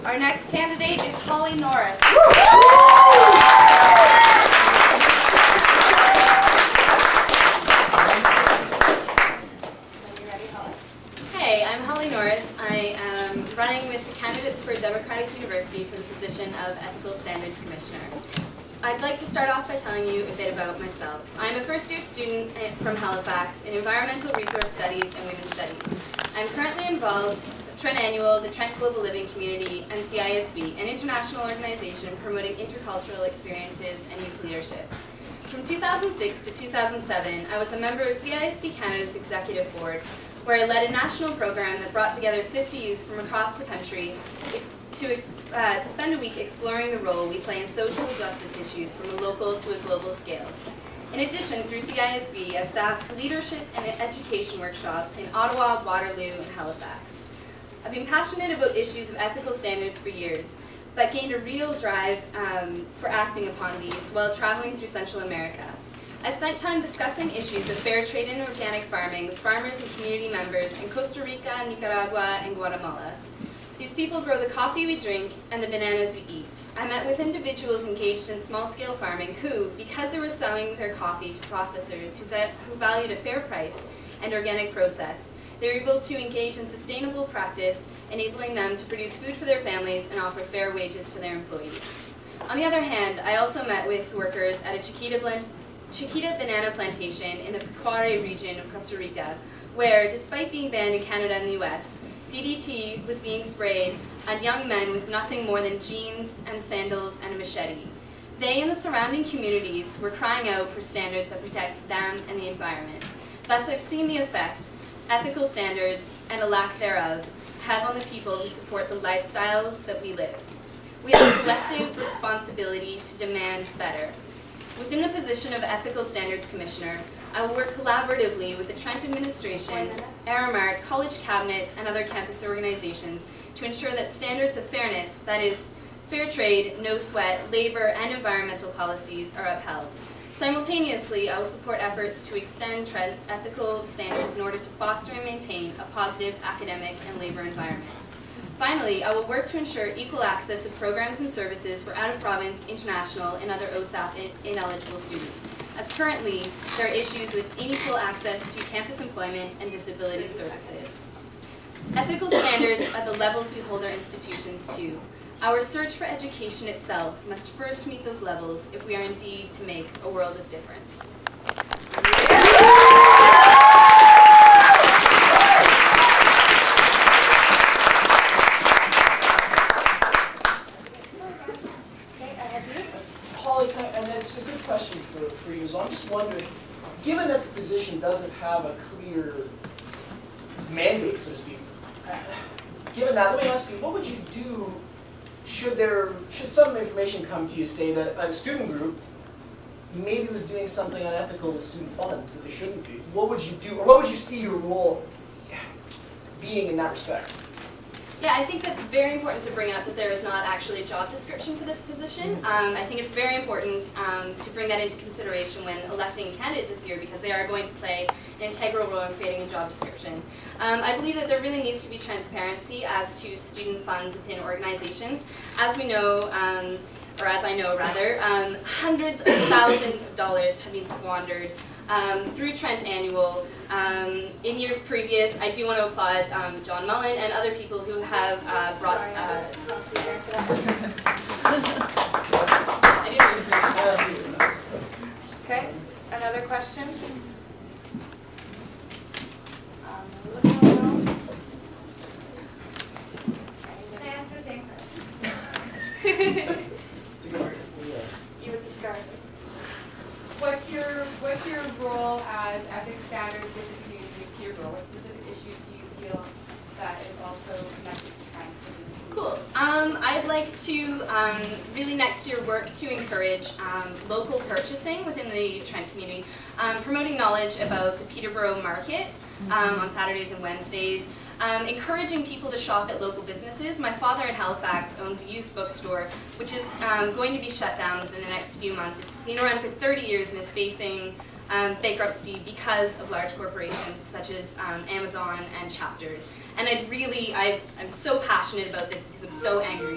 Our next candidate is Holly Norris. Hey, I'm Holly Norris. I am running with the candidates for Democratic University for the position of Ethical Standards Commissioner. I'd like to start off by telling you a bit about myself. I'm a first-year student from Halifax in Environmental Resource Studies and Women's Studies. I'm currently involved with Trent Annual, the Trent Global Living Community, and CISB, an international organization promoting intercultural experiences and youth leadership. From 2006 to 2007, I was a member of CISB Canada's Executive Board, where I led a national program that brought together 50 youth from across the country to spend a week exploring the role we play in social justice issues from a local to a global scale. In addition, through CISB, I've staffed leadership and education workshops in Ottawa, Waterloo, and Halifax. I've been passionate about issues of ethical standards for years, but gained a real drive for acting upon these while traveling through Central America. I spent time discussing issues of fair trade and organic farming with farmers and community members in Costa Rica, Nicaragua, and Guatemala. These people grow the coffee we drink and the bananas we eat. I met with individuals engaged in small-scale farming who, because they were selling their coffee to processors who valued a fair price and organic process, they were able to engage in sustainable practice, enabling them to produce food for their families and offer fair wages to their employees. On the other hand, I also met with workers at a Chiquita banana plantation in the Pecuare region of Costa Rica, where, despite being banned in Canada and the US, DDT was being sprayed on young men with nothing more than jeans and sandals and a machete. They and the surrounding communities were crying out for standards that protect them and the environment. Thus, I've seen the effect ethical standards, and a lack thereof, have on the people who support the lifestyles that we live. We have a collective responsibility to demand better. Within the position of Ethical Standards Commissioner, I will work collaboratively with the Trent Administration, Aramark, college cabinets, and other campus organizations to ensure that standards of fairness, that is, fair trade, no sweat, labor, and environmental policies are upheld. Simultaneously, I will support efforts to extend Trent's ethical standards in order to foster and maintain a positive academic and labor environment. Finally, I will work to ensure equal access to programs and services for out-of-province, international, and other OSAP ineligible students, as currently there are issues with unequal access to campus employment and disability services. Ethical standards are the levels we hold our institutions to. Our search for education itself must first meet those levels if we are indeed to make a world of difference. And it's a good question for you. So I'm just wondering, given that the position doesn't have a clear mandate, so to speak, given that, let me ask you, what would you do should some information come to you, say that a student group maybe was doing something unethical with student funds that they shouldn't be? What would you do, or what would you see your role being in that respect? Yeah, I think that's very important to bring up that there is not actually a job description for this position. I think it's very important to bring that into consideration when electing a candidate this year, because they are going to play an integral role in creating a job description. I believe that there really needs to be transparency as to student funds within organizations. As we know, or as I know rather, hundreds of thousands of dollars have been squandered through Trent Annual. In years previous, I do want to applaud John Mullen and other people who have brought... Okay, another question? Can I ask the same question? You with the scarf. What's your role as ethics standards with the community peer role? What specific issues do you feel that is also connected to Trent? Cool. I'd like to really next year work to encourage local purchasing within the Trent community, promoting knowledge about the Peterborough Market on Saturdays and Wednesdays, encouraging people to shop at local businesses. My father in Halifax owns a used bookstore, which is going to be shut down within the next few months. It's been around for 30 years and is facing bankruptcy because of large corporations such as Amazon and Chapters. And I'm so passionate about this because I'm so angry